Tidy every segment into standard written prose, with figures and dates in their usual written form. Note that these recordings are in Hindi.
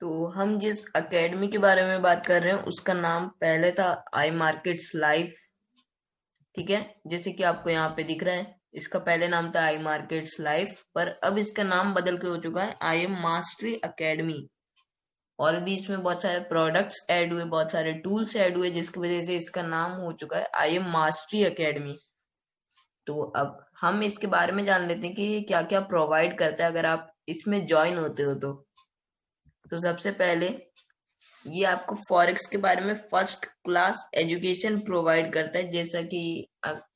तो हम जिस एकेडमी के बारे में बात कर रहे हैं उसका नाम पहले था आई मार्केट्स लाइफ। ठीक है, जैसे कि आपको यहाँ पे दिख रहा है, इसका पहले नाम था आई मार्केट्स लाइफ, पर अब इसका नाम बदल के हो चुका है आई एम मास्टरी एकेडमी। और भी इसमें बहुत सारे प्रोडक्ट्स ऐड हुए, बहुत सारे टूल्स ऐड हुए, जिसकी वजह से इसका नाम हो चुका है आई एम मास्टरी एकेडमी। तो अब हम इसके बारे में जान लेते हैं कि ये क्या क्या प्रोवाइड करता है अगर आप इसमें ज्वाइन होते हो तो सबसे पहले ये आपको फॉरेक्स के बारे में फर्स्ट क्लास एजुकेशन प्रोवाइड करता है। जैसा कि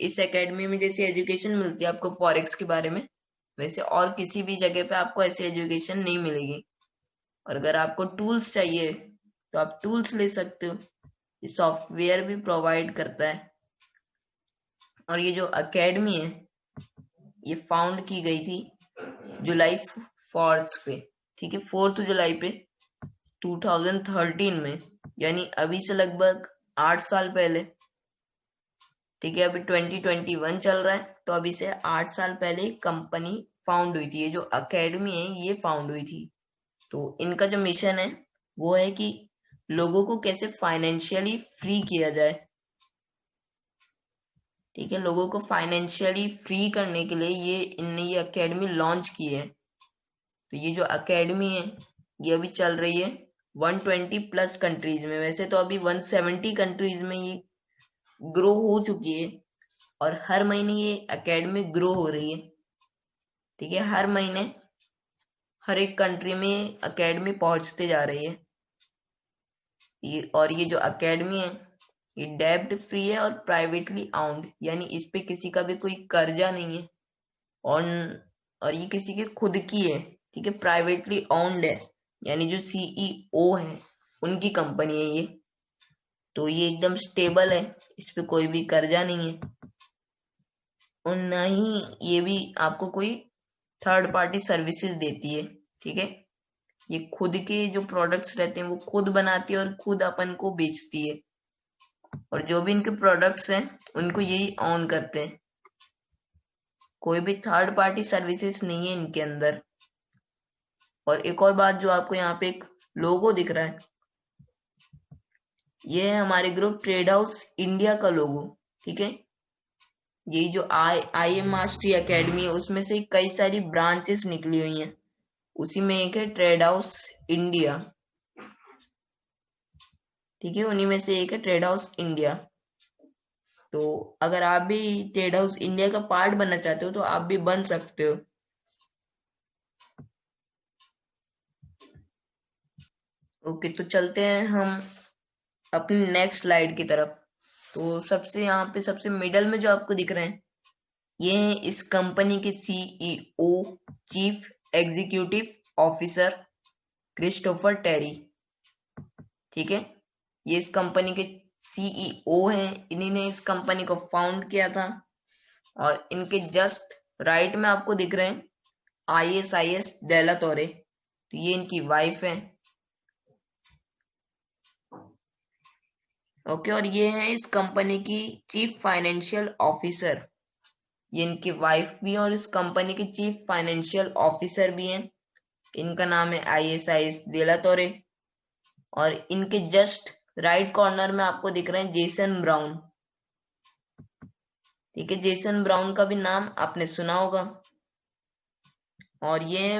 इस एकेडमी में जैसी एजुकेशन मिलती है आपको फॉरेक्स के बारे में, वैसे और किसी भी जगह पे आपको ऐसी एजुकेशन नहीं मिलेगी। और अगर आपको टूल्स चाहिए तो आप टूल्स ले सकते हो, ये सॉफ्टवेयर भी प्रोवाइड करता है। और ये जो एकेडमी है ये फाउंड की गई थी जुलाई 4 पे, ठीक है, 4 जुलाई पे 2013 में, यानी अभी से लगभग 8 साल पहले। ठीक है, अभी 2021 चल रहा है, तो अभी से 8 साल पहले कंपनी फाउंड हुई थी। ये जो एकेडमी है ये फाउंड हुई थी। तो इनका जो मिशन है वो है कि लोगों को कैसे फाइनेंशियली फ्री किया जाए। ठीक है, लोगों को फाइनेंशियली फ्री करने के लिए इनने ये एकेडमी लॉन्च की है। तो ये जो एकेडमी है ये अभी चल रही है 120 प्लस कंट्रीज में। वैसे तो अभी 170 कंट्रीज में ये ग्रो हो चुकी है, और हर महीने ये एकेडमी ग्रो हो रही है। ठीक है, हर महीने हर एक कंट्री में एकेडमी पहुंचते जा रही है। ये जो एकेडमी है ये डेब्ट फ्री है और प्राइवेटली आउंड, यानी इस पे किसी का भी कोई कर्जा नहीं है। और ये किसी के खुद की है। ठीक है, प्राइवेटली ओन्ड है, यानी जो सीईओ है उनकी कंपनी है ये। तो ये एकदम स्टेबल है, इस पे कोई भी कर्जा नहीं है, और ना ही ये भी आपको कोई थर्ड पार्टी सर्विसेज देती है। ठीक है, ये खुद के जो प्रोडक्ट्स रहते हैं वो खुद बनाती है और खुद अपन को बेचती है, और जो भी इनके प्रोडक्ट्स हैं उनको यही ऑन करते हैं। कोई भी थर्ड पार्टी सर्विसेज नहीं है इनके अंदर। और एक और बात, जो आपको यहाँ पे एक लोगो दिख रहा है, ये है हमारे ग्रुप ट्रेड हाउस इंडिया का लोगो। ठीक है, यही जो आई एम मास्टरी एकेडमी है उसमें से कई सारी ब्रांचेस निकली हुई हैं, उसी में एक है ट्रेड हाउस इंडिया। ठीक है, उन्हीं में से एक है ट्रेड हाउस इंडिया। तो अगर आप भी ट्रेड हाउस इंडिया का पार्ट बनना चाहते हो तो आप भी बन सकते हो। ओके, तो चलते हैं हम अपनी नेक्स्ट स्लाइड की तरफ। तो सबसे यहाँ पे सबसे मिडल में जो आपको दिख रहे हैं ये है इस कंपनी के CEO, chief executive officer Christopher Terry. ठीक है, ये इस कंपनी के सीईओ हैं, इन्हीं ने इस कंपनी को फाउंड किया था। और इनके जस्ट राइट में आपको दिख रहे हैं ISIS डेला तोरे, तो ये इनकी वाइफ है। ओके, और ये है इस कंपनी की चीफ फाइनेंशियल ऑफिसर। ये इनकी वाइफ भी है और इस कंपनी की चीफ फाइनेंशियल ऑफिसर भी हैं। इनका नाम है ISIS डेला तोरे। और इनके जस्ट राइट कॉर्नर में आपको दिख रहे हैं जेसन ब्राउन। ठीक है, जेसन ब्राउन का भी नाम आपने सुना होगा। और ये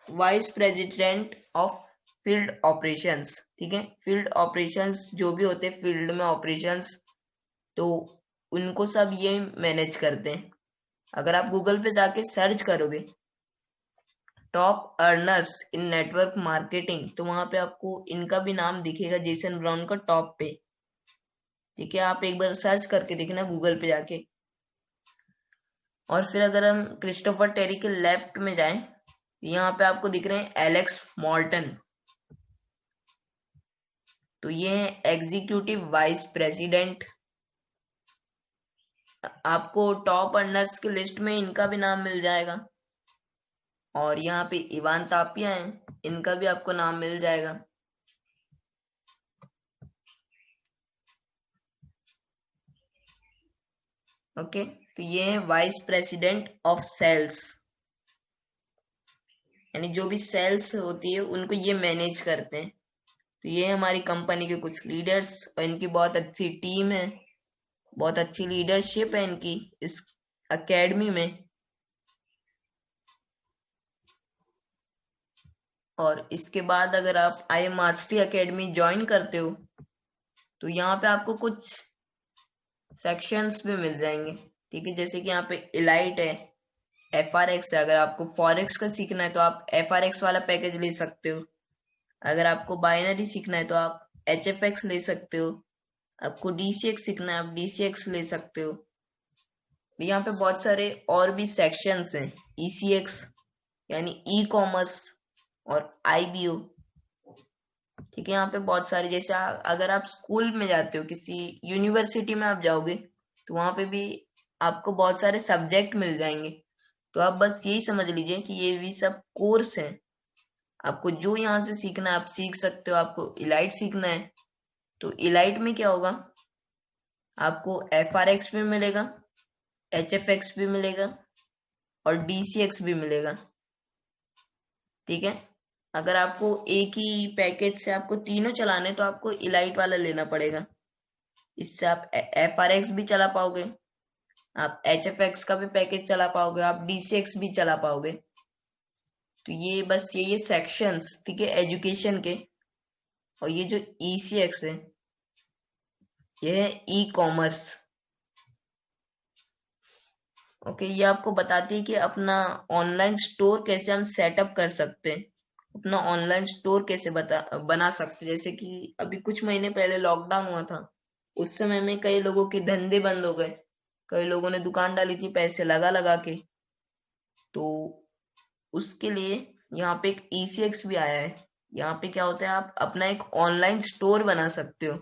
vice president of field operations. ठीक है, फील्ड ऑपरेशंस जो भी होते हैं फील्ड में ऑपरेशंस, तो उनको सब ये मैनेज करते हैं। अगर आप गूगल पे जाके सर्च करोगे टॉप अर्नर्स इन नेटवर्क मार्केटिंग, तो वहां पे आपको इनका भी नाम दिखेगा, जेसन ब्राउन का टॉप पे। ठीक है, आप एक बार सर्च करके देखना गूगल पे जाके। और फिर अगर हम क्रिस्टोफर टेरी के लेफ्ट में जाएं, यहाँ पे आपको दिख रहे हैं एलेक्स मॉर्टन। तो ये है एग्जीक्यूटिव वाइस प्रेसिडेंट। आपको टॉप अर्नर्स की लिस्ट में इनका भी नाम मिल जाएगा। और यहाँ पे इवान तापिया है, इनका भी आपको नाम मिल जाएगा। ओके, तो ये है वाइस प्रेसिडेंट ऑफ सेल्स। यानी जो भी सेल्स होती है उनको ये मैनेज करते हैं। तो ये हमारी कंपनी के कुछ लीडर्स और इनकी बहुत अच्छी टीम है, बहुत अच्छी लीडरशिप है इनकी इस एकेडमी में। और इसके बाद अगर आप आई मास्टरी एकेडमी ज्वाइन करते हो तो यहाँ पे आपको कुछ सेक्शंस भी मिल जाएंगे, ठीक है। जैसे कि यहाँ पे इलाइट है, FRX है। अगर आपको फॉरेक्स का सीखना है तो आप FRX वाला पैकेज ले सकते हो। अगर आपको बाइनरी सीखना है तो आप HFX ले सकते हो। आपको DCX सीखना है आप DCX ले सकते हो। यहाँ पे बहुत सारे और भी सेक्शंस हैं, ECX यानी ई कॉमर्स और IBO, ठीक है। यहाँ पे बहुत सारे, जैसे अगर आप स्कूल में जाते हो, किसी यूनिवर्सिटी में आप जाओगे तो वहां पे भी आपको बहुत सारे सब्जेक्ट मिल जाएंगे। तो आप बस यही समझ लीजिए कि ये भी सब कोर्स हैं। आपको जो यहाँ से सीखना है आप सीख सकते हो। आपको इलाइट सीखना है तो इलाइट में क्या होगा, आपको FRX भी मिलेगा, HFX भी मिलेगा और DCX भी मिलेगा, ठीक है। अगर आपको एक ही पैकेज से आपको तीनों चलाने तो आपको इलाइट वाला लेना पड़ेगा। इससे आप FRX भी चला पाओगे, आप HFX का भी पैकेज चला पाओगे, आप DCX भी चला पाओगे। तो ये बस ये सेक्शंस, ठीक है, एजुकेशन के। और ये जो ECX है ये है ई कॉमर्स। ओके, ये आपको बताती है कि अपना ऑनलाइन स्टोर कैसे हम सेटअप कर सकते हैं, अपना ऑनलाइन स्टोर कैसे बना सकते हैं। जैसे कि अभी कुछ महीने पहले लॉकडाउन हुआ था, उस समय में कई लोगों के धंधे बंद हो गए, कई लोगों ने दुकान डाली थी पैसे लगा लगा के। तो उसके लिए यहाँ पे एक ECX भी आया है। यहाँ पे क्या होता है, आप अपना एक ऑनलाइन स्टोर बना सकते हो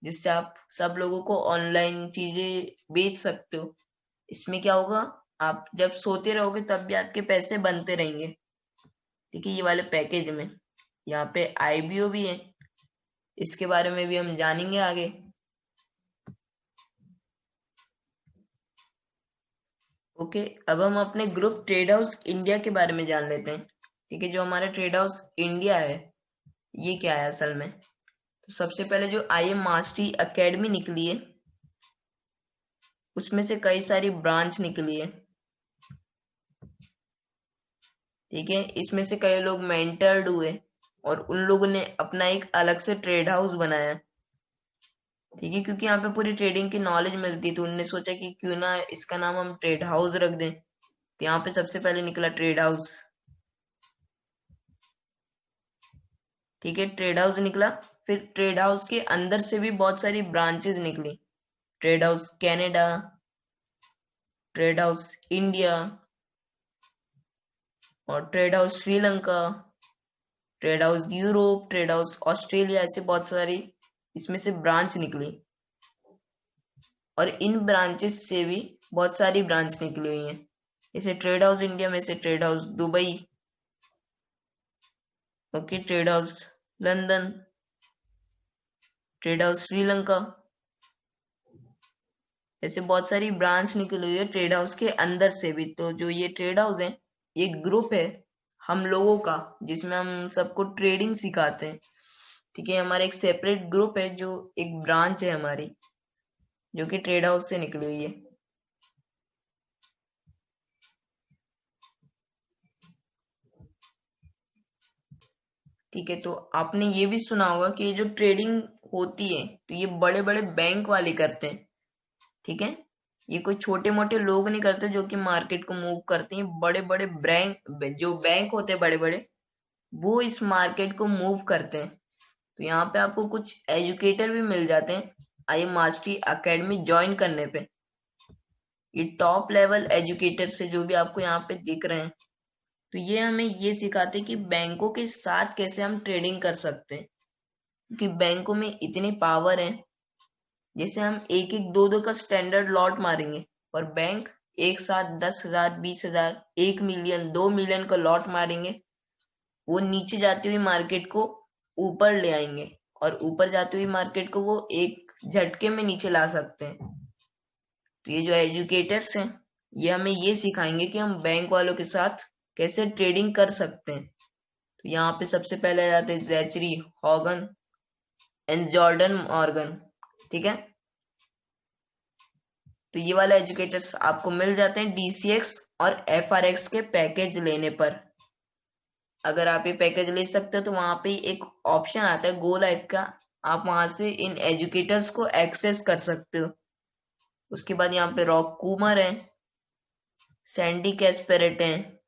जिससे आप सब लोगों को ऑनलाइन चीजें बेच सकते हो। इसमें क्या होगा, आप जब सोते रहोगे तब भी आपके पैसे बनते रहेंगे, ठीक है। ये वाले पैकेज में यहाँ पे IBO भी है, इसके बारे में भी हम जानेंगे आगे। ओके, अब हम अपने ग्रुप ट्रेड हाउस इंडिया के बारे में जान लेते हैं, ठीक है। जो हमारा ट्रेड हाउस इंडिया है ये क्या है असल में। तो सबसे पहले जो IM मास्टरी एकेडमी निकली है उसमें से कई सारी ब्रांच निकली है, ठीक है। इसमें से कई लोग मेंटर्ड हुए और उन लोगों ने अपना एक अलग से ट्रेड हाउस बनाया, ठीक है। क्योंकि यहाँ पे पूरी ट्रेडिंग की नॉलेज मिलती है तो उन्होंने सोचा कि क्यों ना इसका नाम हम ट्रेड हाउस रख दें। तो यहाँ पे सबसे पहले निकला ट्रेड हाउस, ठीक है। ट्रेड हाउस निकला, फिर ट्रेड हाउस के अंदर से भी बहुत सारी ब्रांचेस निकली। Trade house Canada, trade house India और trade house Sri Lanka, trade house Europe, trade house Australia, ऐसे बहुत सारी इसमें से ब्रांच निकली। और इन ब्रांचेस से भी बहुत सारी ब्रांच निकली हुई हैं, जैसे ट्रेड हाउस इंडिया में से trade house Dubai, okay, trade house London, trade house Sri Lanka, ऐसे बहुत सारी ब्रांच निकली हुई है ट्रेड हाउस के अंदर से भी। तो जो ये ट्रेड हाउस है ये ग्रुप है हम लोगों का जिसमें हम सबको ट्रेडिंग सिखाते हैं, ठीक है। हमारा एक सेपरेट ग्रुप है जो एक ब्रांच है हमारी जो कि ट्रेड हाउस से निकली हुई है। ठीक है, तो आपने ये भी सुना होगा कि ये जो ट्रेडिंग होती है तो ये बड़े बड़े बैंक वाले करते हैं, ठीक है। ये कोई छोटे मोटे लोग नहीं करते जो कि मार्केट को मूव करते हैं। बड़े बड़े बैंक, जो बैंक होते हैं बड़े बड़े, वो इस मार्केट को मूव करते हैं। तो यहाँ पे आपको कुछ एजुकेटर भी मिल जाते हैं आई मास्टरी एकेडमी ज्वाइन करने पे। ये टॉप लेवल एजुकेटर से जो भी आपको यहाँ पे दिख रहे हैं, तो ये हमें ये सिखाते हैं कि बैंकों के साथ कैसे हम ट्रेडिंग कर सकते हैं। क्योंकि बैंकों में इतनी पावर है, जैसे हम एक एक दो दो का स्टैंडर्ड लॉट मारेंगे और बैंक एक साथ 10,000, 20,000, 1 मिलियन, 2 मिलियन का लॉट मारेंगे, वो नीचे जाती हुई मार्केट को ऊपर ले आएंगे और ऊपर जाती हुई मार्केट को वो एक झटके में नीचे ला सकते हैं। तो ये जो एजुकेटर्स हैं ये हमें ये सिखाएंगे कि हम बैंक वालों के साथ कैसे ट्रेडिंग कर सकते हैं। तो यहाँ पे सबसे पहले आ जाते हैं जैचरी हॉगन एंड जॉर्डन मॉर्गन, ठीक है। तो ये वाले एजुकेटर्स आपको मिल जाते हैं DCX और FRX के पैकेज लेने पर। अगर आप ये पैकेज ले सकते हो तो वहां पे एक ऑप्शन आता है गो लाइव का, आप वहां से इन एजुकेटर्स को एक्सेस कर सकते हो। उसके बाद यहाँ पे रॉक कूमर है, सैंडी कैस्पेरेट है,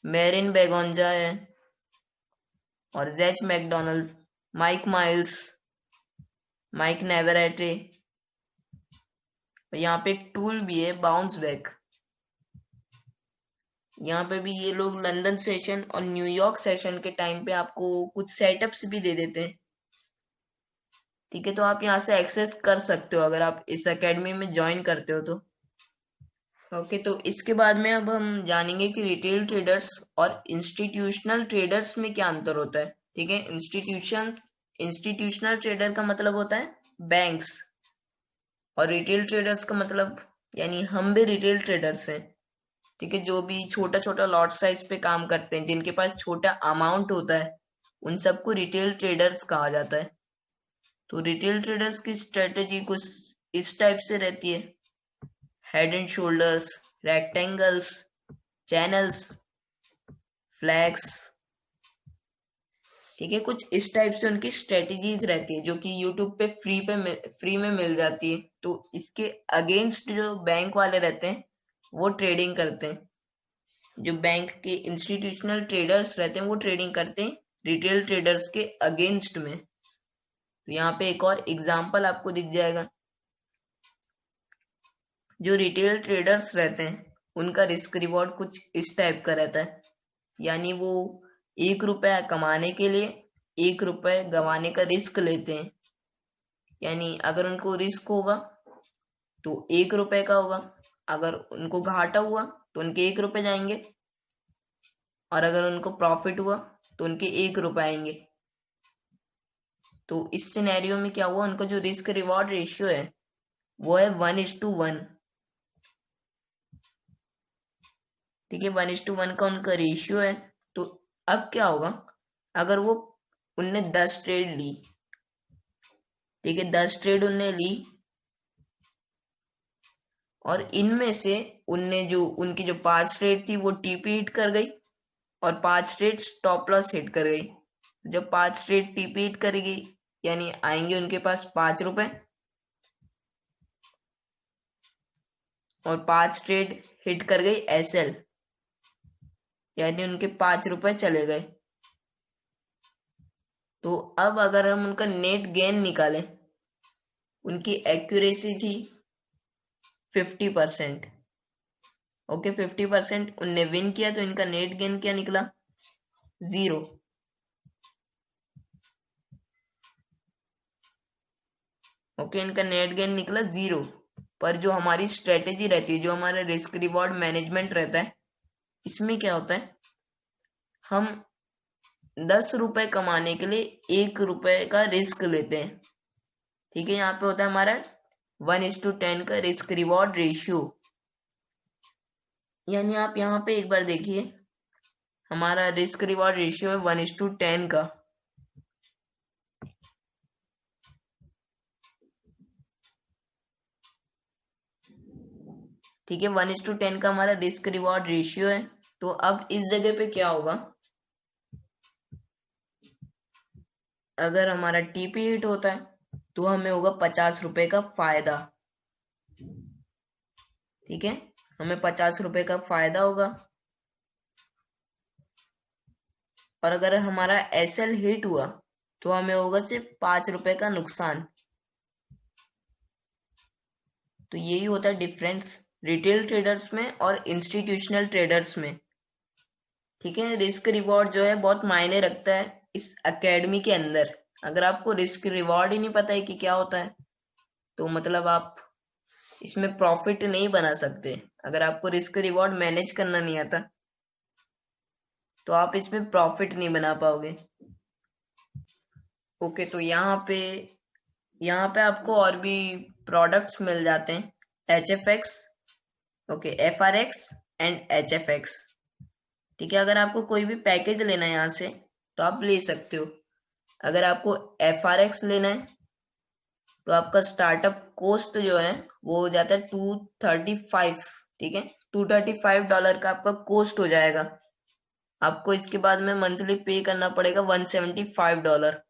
मेरिन बेगोंजा है और जेच मैकडोनल्ड, माइक माइल्स, माइक नेवरेटे। यहाँ पे एक टूल भी है बाउंस बैक। यहाँ पे भी ये लोग लंदन सेशन और न्यूयॉर्क सेशन के टाइम पे आपको कुछ सेटअप्स भी दे देते हैं, ठीक है। तो आप यहाँ से एक्सेस कर सकते हो अगर आप इस एकेडमी में ज्वाइन करते हो तो। ओके, तो इसके बाद में अब हम जानेंगे कि रिटेल ट्रेडर्स और इंस्टीट्यूशनल ट्रेडर्स में क्या अंतर होता है, ठीक है। इंस्टीट्यूशनल ट्रेडर का मतलब होता है बैंक्स, और रिटेल ट्रेडर्स का मतलब यानी हम भी रिटेल ट्रेडर्स हैं, ठीक है, जो भी छोटा छोटा लॉट साइज पे काम करते हैं, जिनके पास छोटा अमाउंट होता है, उन सबको रिटेल ट्रेडर्स कहा जाता है। तो रिटेल ट्रेडर्स की स्ट्रेटेजी कुछ इस टाइप से रहती है: head and shoulders, rectangles, channels, flags, ठीक है। कुछ इस टाइप से उनकी स्ट्रेटेजीज रहती है जो कि यूट्यूब पे फ्री में मिल जाती है। तो इसके अगेंस्ट जो बैंक वाले रहते हैं वो ट्रेडिंग करते हैं, जो बैंक के इंस्टीट्यूशनल ट्रेडर्स रहते हैं वो ट्रेडिंग करते हैं रिटेल ट्रेडर्स के अगेंस्ट में। तो यहाँ पे एक और एग्जांपल आपको दिख जाएगा। जो रिटेल ट्रेडर्स रहते हैं उनका रिस्क रिवॉर्ड कुछ इस टाइप का रहता है, यानी वो 1 रुपया कमाने के लिए 1 रुपये गंवाने का रिस्क लेते हैं। यानी अगर उनको रिस्क होगा तो 1 रुपये का होगा, अगर उनको घाटा हुआ तो उनके 1 रुपये जाएंगे, और अगर उनको प्रॉफिट हुआ तो उनके 1 रुपये आएंगे। तो इस सिनेरियो में क्या हुआ, उनका जो रिस्क रिवॉर्ड रेशियो है वो है 1:1, ठीक है। 1:1 का उनका रेशियो है। तो अब क्या होगा, अगर वो उनने 10 ट्रेड ली, ठीक है, 10 ट्रेड उनने ली, और इनमें से उनकी जो 5 ट्रेड थी वो टीपी हिट कर गई और 5 ट्रेड स्टॉप लॉस हिट कर गई। जब 5 ट्रेड टीपी हिट करेगी यानी आएंगे उनके पास 5 रुपए, और 5 ट्रेड हिट कर गई SL यानी उनके 5 रुपए चले गए। तो अब अगर हम उनका नेट गेन निकालें, उनकी एक्यूरेसी थी 50%, ओके, 50% उनने विन किया, तो इनका नेट गेन क्या निकला, 0। ओके, इनका नेट गेन निकला 0। पर जो हमारी स्ट्रेटेजी रहती है, जो हमारा रिस्क रिवॉर्ड मैनेजमेंट रहता है, इसमें क्या होता है, हम 10 रुपए कमाने के लिए 1 रुपए का रिस्क लेते हैं, ठीक है। यहाँ पे होता है हमारा 1:10 का रिस्क रिवॉर्ड रेशियो। यानी आप यहाँ पे एक बार देखिए, हमारा रिस्क रिवॉर्ड रेशियो है 1:10 का, ठीक है। 1:10 का हमारा रिस्क रिवॉर्ड रेशियो है। तो अब इस जगह पे क्या होगा, अगर हमारा टीपी हिट होता है तो हमें होगा 50 रुपए का फायदा, ठीक है, हमें 50 रुपए का फायदा होगा। और अगर हमारा SL हिट हुआ तो हमें होगा सिर्फ 5 रुपए का नुकसान। तो यही होता है डिफरेंस रिटेल ट्रेडर्स में और इंस्टीट्यूशनल ट्रेडर्स में, ठीक है। रिस्क रिवॉर्ड जो है बहुत मायने रखता है इस एकेडमी के अंदर। अगर आपको रिस्क रिवॉर्ड ही नहीं पता है कि क्या होता है तो मतलब आप इसमें प्रॉफिट नहीं बना सकते। अगर आपको रिस्क रिवॉर्ड मैनेज करना नहीं आता तो आप इसमें प्रॉफिट नहीं बना पाओगे। ओके, तो यहाँ पे आपको और भी प्रोडक्ट्स मिल जाते हैं, HFX, okay, FRX and HFX। ठीक है, अगर आपको कोई भी पैकेज लेना है यहाँ से तो आप ले सकते हो। अगर आपको FRX लेना है तो आपका स्टार्टअप कॉस्ट जो है वो हो जाता है 235। ठीक है, $235 का आपका कॉस्ट हो जाएगा। आपको इसके बाद में मंथली पे करना पड़ेगा $175।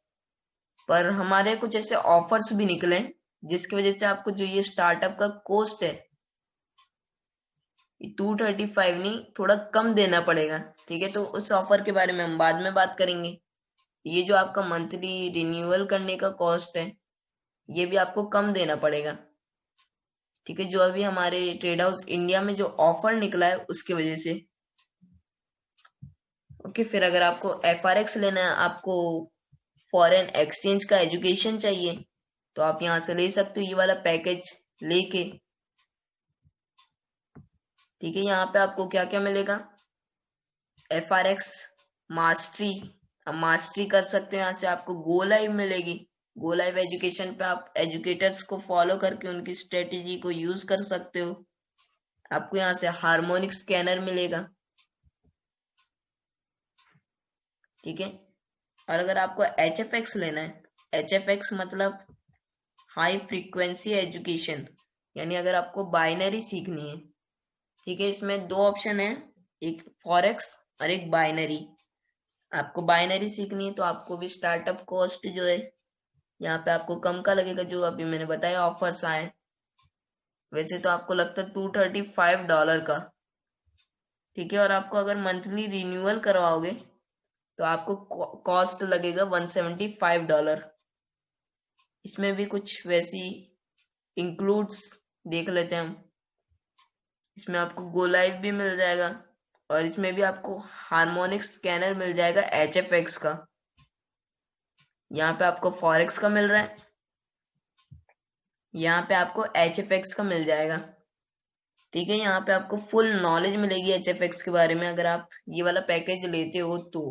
पर हमारे कुछ ऐसे ऑफर्स भी निकले जिसकी वजह से आपको जो ये स्टार्टअप का कॉस्ट है 235 नहीं, थोड़ा कम देना पड़ेगा। ठीक है, तो उस ऑफर के बारे में हम बाद में बात करेंगे। ये जो आपका मंथली रिन्यूअल करने का कॉस्ट है ये भी आपको कम देना पड़ेगा। ठीक है, जो अभी हमारे ट्रेड हाउस इंडिया में जो ऑफर निकला है उसकी वजह से। ओके, फिर अगर आपको FRX लेना है, आपको फॉरेन एक्सचेंज का एजुकेशन चाहिए तो आप यहाँ से ले सकते हो ये वाला पैकेज लेके। ठीक है, यहाँ पे आपको क्या क्या मिलेगा, FRX मास्टरी, आप मास्टरी कर सकते हो। यहाँ से आपको गो लाइव मिलेगी। गो लाइव एजुकेशन पे आप एजुकेटर्स को फॉलो करके उनकी स्ट्रेटेजी को यूज कर सकते हो। आपको यहाँ से हार्मोनिक स्कैनर मिलेगा। ठीक है, और अगर आपको HFX लेना है, HFX मतलब हाई फ्रीक्वेंसी एजुकेशन, यानी अगर आपको बाइनरी सीखनी है। ठीक है, इसमें दो ऑप्शन है, एक फॉरेक्स और एक बाइनरी। आपको बाइनरी सीखनी है तो आपको भी स्टार्टअप कॉस्ट जो है यहाँ पे आपको कम का लगेगा, जो अभी मैंने बताया ऑफर्स आए। वैसे तो आपको लगता है $235 का। ठीक है, और आपको अगर मंथली रिन्यूअल करवाओगे तो आपको कॉस्ट लगेगा $175। इसमें भी कुछ वैसी इंक्लूड्स देख लेते हैं हम। इसमें आपको गो लाइव भी मिल जाएगा और इसमें भी आपको हार्मोनिक स्कैनर मिल जाएगा HFX का। यहाँ पे आपको फॉरेक्स का मिल रहा है, यहाँ पे आपको HFX का मिल जाएगा। ठीक है, यहाँ पे आपको फुल नॉलेज मिलेगी HFX के बारे में अगर आप ये वाला पैकेज लेते हो तो।